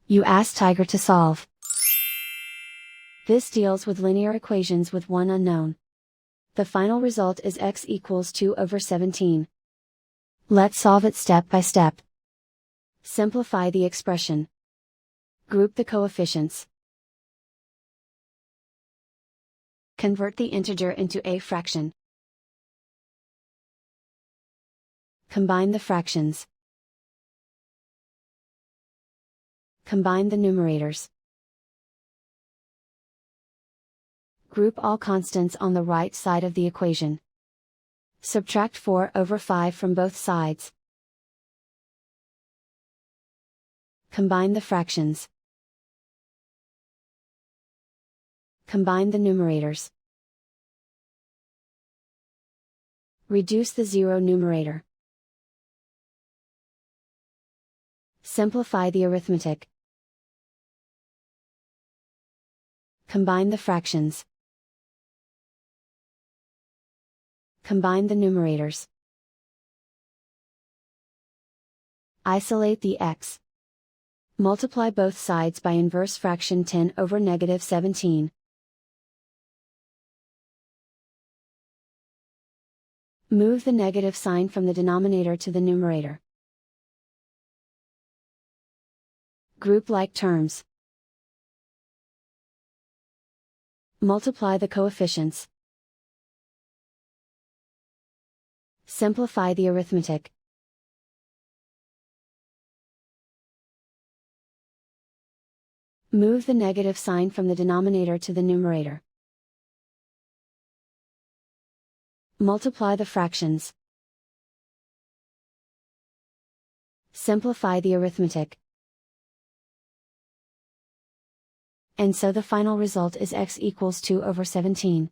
You ask Tiger to solve. This deals with linear equations with one unknown. The final result is x equals 2/17. Let's solve it step by step. Simplify the expression. Group the coefficients. Convert the integer into a fraction. Combine the fractions. Combine the numerators. Group all constants on the right side of the equation. Subtract 4/5 from both sides. Combine the fractions. Combine the numerators. Reduce the zero numerator. Simplify the arithmetic. Combine the fractions. Combine the numerators. Isolate the x. Multiply both sides by inverse fraction 10/17. Move the negative sign from the denominator to the numerator. Group like terms. Multiply the coefficients. Simplify the arithmetic. Move the negative sign from the denominator to the numerator. Multiply the fractions. Simplify the arithmetic. And so the final result is x equals 2/17.